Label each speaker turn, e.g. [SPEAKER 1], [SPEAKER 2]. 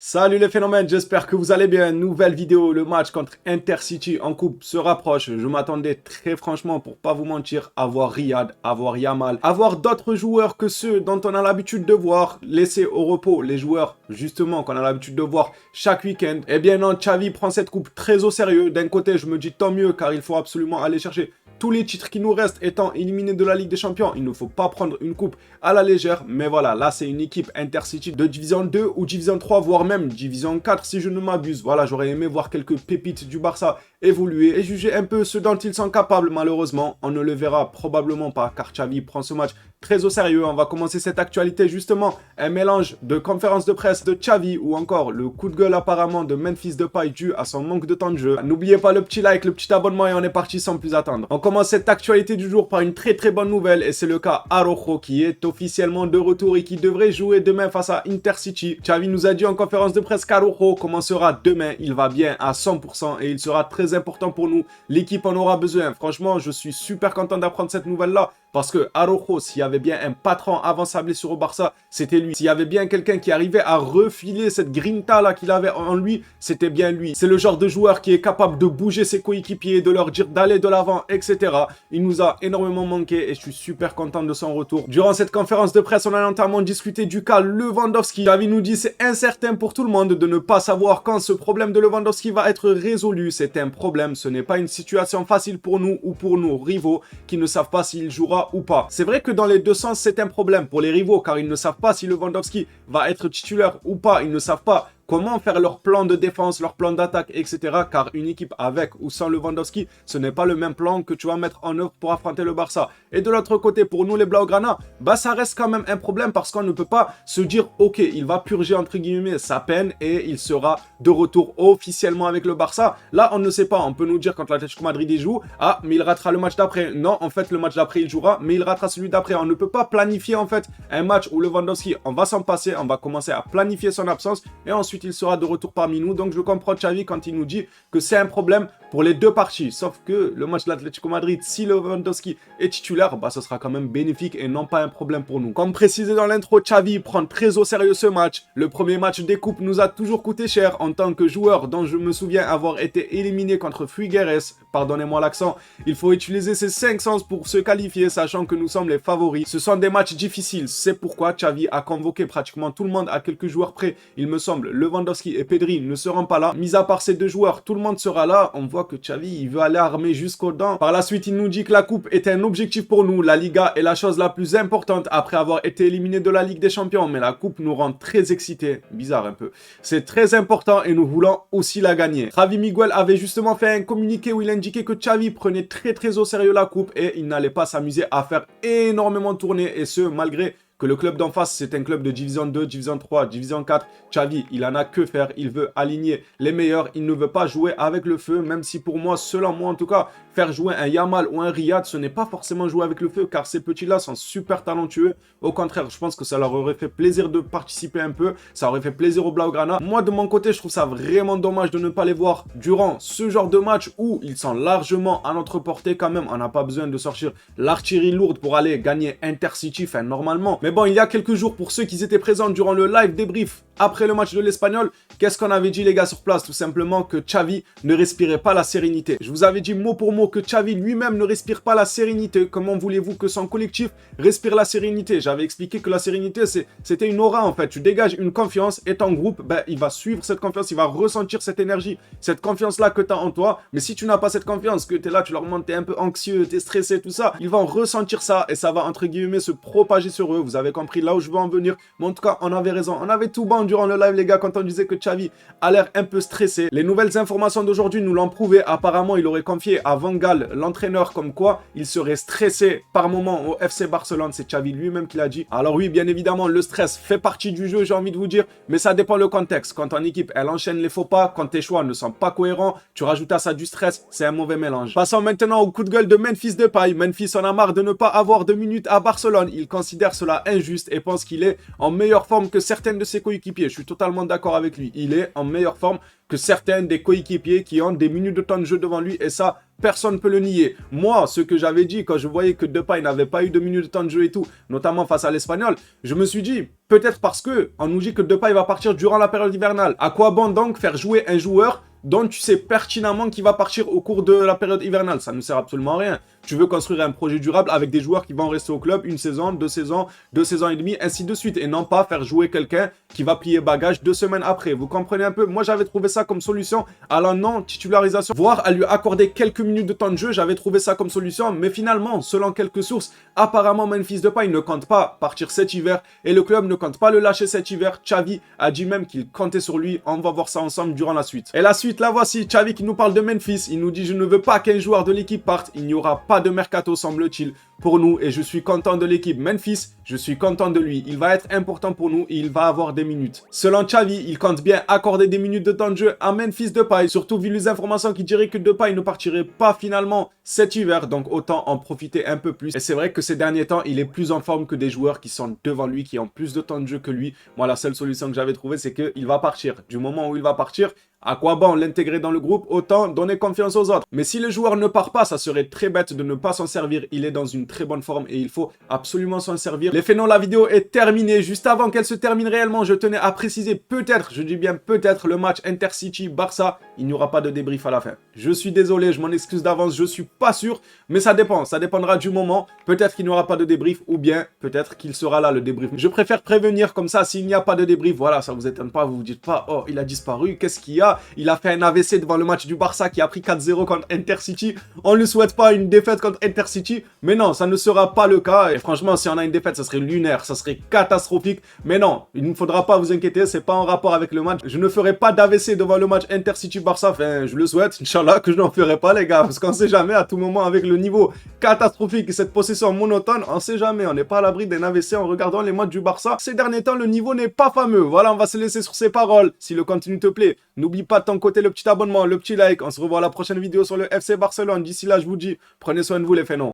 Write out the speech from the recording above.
[SPEAKER 1] Salut les phénomènes, j'espère que vous allez bien. Nouvelle vidéo, le match contre Intercity en coupe se rapproche. Je m'attendais très franchement, pour pas vous mentir, à voir Riyad, à voir Yamal, à voir d'autres joueurs que ceux dont on a l'habitude de voir laisser au repos les joueurs justement qu'on a l'habitude de voir chaque week-end. Eh bien non, Xavi prend cette coupe très au sérieux. D'un côté, je me dis tant mieux car il faut absolument aller chercher tous les titres qui nous restent étant éliminés de la Ligue des Champions. Il ne faut pas prendre une coupe à la légère. Mais voilà, là c'est une équipe Intercity de Division 2 ou Division 3, voire même Division 4 si je ne m'abuse. Voilà, j'aurais aimé voir quelques pépites du Barça évoluer et juger un peu ce dont ils sont capables. Malheureusement, on ne le verra probablement pas car Xavi prend ce match très au sérieux. On va commencer cette actualité justement, un mélange de conférence de presse de Xavi ou encore le coup de gueule apparemment de Memphis Depay dû à son manque de temps de jeu. N'oubliez pas le petit like, le petit abonnement et on est parti sans plus attendre. On commence cette actualité du jour par une très bonne nouvelle et c'est le cas Araujo qui est officiellement de retour et qui devrait jouer demain face à Intercity. Xavi nous a dit en conférence de presse qu'Araujo commencera demain, il va bien à 100% et il sera très important pour nous. L'équipe en aura besoin. Franchement, je suis super content d'apprendre cette nouvelle-là. Parce que Araujo, s'il y avait bien un patron avant sa blessure au Barça, c'était lui. S'il y avait bien quelqu'un qui arrivait à refiler cette grinta là qu'il avait en lui, c'était bien lui. C'est le genre de joueur qui est capable de bouger ses coéquipiers, de leur dire d'aller de l'avant, etc. Il nous a énormément manqué et je suis super content de son retour. Durant cette conférence de presse, on a notamment discuté du cas Lewandowski. Xavi nous dit c'est incertain pour tout le monde de ne pas savoir quand ce problème de Lewandowski va être résolu. C'est un problème, ce n'est pas une situation facile pour nous ou pour nos rivaux qui ne savent pas s'il jouera ou pas. C'est vrai que dans les deux sens, c'est un problème pour les rivaux car ils ne savent pas si Lewandowski va être titulaire ou pas. Ils ne savent pas comment faire leur plan de défense, leur plan d'attaque, etc. Car une équipe avec ou sans Lewandowski, ce n'est pas le même plan que tu vas mettre en œuvre pour affronter le Barça. Et de l'autre côté, pour nous les Blaugrana, bah ça reste quand même un problème parce qu'on ne peut pas se dire ok, il va purger entre guillemets sa peine et il sera de retour officiellement avec le Barça. Là, on ne sait pas. On peut nous dire quand l'Atlético Madrid y joue, ah mais il ratera le match d'après. Non, en fait, le match d'après il jouera, mais il ratera celui d'après. On ne peut pas planifier en fait un match où Lewandowski, on va s'en passer, on va commencer à planifier son absence et ensuite il sera de retour parmi nous. Donc je comprends Xavi quand il nous dit que c'est un problème pour les deux parties. Sauf que le match de l'Atlético Madrid, si Lewandowski est titulaire, bah ce sera quand même bénéfique et non pas un problème pour nous. Comme précisé dans l'intro, Xavi prend très au sérieux ce match. Le premier match des coupes nous a toujours coûté cher en tant que joueur dont je me souviens avoir été éliminé contre Figueres. Pardonnez-moi l'accent. Il faut utiliser ses 5 sens pour se qualifier, sachant que nous sommes les favoris. Ce sont des matchs difficiles. C'est pourquoi Xavi a convoqué pratiquement tout le monde à quelques joueurs près. Il me semble, Lewandowski et Pedri ne seront pas là. Mis à part ces deux joueurs, tout le monde sera là. On voit que Xavi, il veut aller armé jusqu'aux dents. Par la suite, il nous dit que la coupe est un objectif pour nous. La Liga est la chose la plus importante après avoir été éliminé de la Ligue des Champions. Mais la coupe nous rend très excités. Bizarre un peu. C'est très important et nous voulons aussi la gagner. Javi Miguel avait justement fait un communiqué où il indiquait que Xavi prenait très au sérieux la coupe et il n'allait pas s'amuser à faire énormément tourner et ce malgré que le club d'en face, c'est un club de Division 2, Division 3, Division 4. Xavi, il en a que faire. Il veut aligner les meilleurs. Il ne veut pas jouer avec le feu, même si pour moi, selon moi en tout cas, faire jouer un Yamal ou un Riyad, ce n'est pas forcément jouer avec le feu, car ces petits-là sont super talentueux. Au contraire, je pense que ça leur aurait fait plaisir de participer un peu. Ça aurait fait plaisir aux Blaugrana. Moi, de mon côté, je trouve ça vraiment dommage de ne pas les voir durant ce genre de match où ils sont largement à notre portée quand même. On n'a pas besoin de sortir l'artillerie lourde pour aller gagner Intercity, enfin normalement. Mais bon, il y a quelques jours, pour ceux qui étaient présents durant le live débrief après le match de l'Espagnol, qu'est-ce qu'on avait dit les gars sur place? Tout simplement que Xavi ne respirait pas la sérénité. Je vous avais dit mot pour mot que Xavi lui-même ne respire pas la sérénité. Comment voulez-vous que son collectif respire la sérénité? J'avais expliqué que la sérénité, c'était une aura en fait. Tu dégages une confiance et ton groupe, ben, il va suivre cette confiance, il va ressentir cette énergie, cette confiance-là que tu as en toi. Mais si tu n'as pas cette confiance, que tu es là, tu leur montres, tu es un peu anxieux, tu es stressé, tout ça, ils vont ressentir ça et ça va entre guillemets se propager sur eux. Vous avez compris là où je veux en venir. Mais en tout cas, on avait raison. On avait tout bon durant le live, les gars, quand on disait que Xavi a l'air un peu stressé. Les nouvelles informations d'aujourd'hui nous l'ont prouvé. Apparemment, il aurait confié à Van Gaal, l'entraîneur, comme quoi il serait stressé par moment au FC Barcelone. C'est Xavi lui-même qui l'a dit. Alors oui, bien évidemment, le stress fait partie du jeu, j'ai envie de vous dire, mais ça dépend le contexte. Quand ton équipe, elle enchaîne les faux pas, quand tes choix ne sont pas cohérents, tu rajoutes à ça du stress, c'est un mauvais mélange. Passons maintenant au coup de gueule de Memphis Depay. Memphis en a marre de ne pas avoir de minutes à Barcelone. Il considère cela injuste et pense qu'il est en meilleure forme que certaines de ses coéquipiers. Je suis totalement d'accord avec lui. Il est en meilleure forme que certains des coéquipiers qui ont des minutes de temps de jeu devant lui et ça, Personne ne peut le nier. Moi, ce que j'avais dit quand je voyais que Depay n'avait pas eu 2 minutes de temps de jeu et tout, notamment face à l'Espagnol, je me suis dit, peut-être parce que on nous dit que Depay va partir durant la période hivernale. À quoi bon donc faire jouer un joueur dont tu sais pertinemment qu'il va partir au cours de la période hivernale? Ça ne sert absolument à rien. Tu veux construire un projet durable avec des joueurs qui vont rester au club une saison, 2 saisons et demie, ainsi de suite. Et non pas faire jouer quelqu'un qui va plier bagage 2 semaines après. Vous comprenez un peu? Moi, j'avais trouvé ça comme solution à la non-titularisation, voire à lui accorder quelques minutes de temps de jeu. J'avais trouvé ça comme solution. Mais finalement, selon quelques sources, apparemment, Memphis Depay ne compte pas partir cet hiver. Et le club ne compte pas le lâcher cet hiver. Xavi a dit même qu'il comptait sur lui. On va voir ça ensemble durant la suite. Et la suite, la voici. Xavi qui nous parle de Memphis. Il nous dit, je ne veux pas qu'un joueur de l'équipe parte. Il n'y aura pas de mercato, semble-t-il, pour nous. Et je suis content de l'équipe Memphis. Je suis content de lui. Il va être important pour nous et il va avoir des minutes. Selon Xavi, il compte bien accorder des minutes de temps de jeu à Memphis Depay. Surtout vu les informations qui diraient que Depay ne partirait pas finalement cet hiver. Donc autant en profiter un peu plus. Et c'est vrai que ces derniers temps, il est plus en forme que des joueurs qui sont devant lui, qui ont plus de temps de jeu que lui. Moi, la seule solution que j'avais trouvée, c'est qu'il va partir. Du moment où il va partir, à quoi bon l'intégrer dans le groupe? Autant donner confiance aux autres. Mais si le joueur ne part pas, ça serait très bête de ne pas s'en servir. Il est dans une très bonne forme et il faut absolument s'en servir. Les faits non, la vidéo est terminée. Juste avant qu'elle se termine réellement, je tenais à préciser peut-être, je dis bien peut-être, le match Intercity-Barça. Il n'y aura pas de débrief à la fin. Je suis désolé, je m'en excuse d'avance, je suis pas sûr. Mais ça dépend, ça dépendra du moment. Peut-être qu'il n'y aura pas de débrief ou bien peut-être qu'il sera là le débrief. Je préfère prévenir comme ça, s'il n'y a pas de débrief, voilà, ça vous étonne pas, vous vous dites pas, oh, il a disparu, qu'est-ce qu'il y a? Il a fait un AVC devant le match du Barça qui a pris 4-0 contre Intercity. On ne lui souhaite pas une défaite contre Intercity. Mais non, ça ne sera pas le cas. Et franchement, si on a une défaite, ça serait lunaire. Ça serait catastrophique. Mais non, il ne faudra pas vous inquiéter. C'est pas en rapport avec le match. Je ne ferai pas d'AVC devant le match Intercity-Barça. Enfin, je le souhaite. Inch'Allah que je n'en ferai pas, les gars. Parce qu'on sait jamais, à tout moment, avec le niveau catastrophique et cette possession monotone, on sait jamais. On n'est pas à l'abri d'un AVC en regardant les matchs du Barça. Ces derniers temps, le niveau n'est pas fameux. Voilà, on va se laisser sur ces paroles. Si le contenu te plaît, n'oublie pas de ton côté le petit abonnement, le petit like. On se revoit à la prochaine vidéo sur le FC Barcelone. D'ici là, je vous dis, prenez soin de vous les fénons.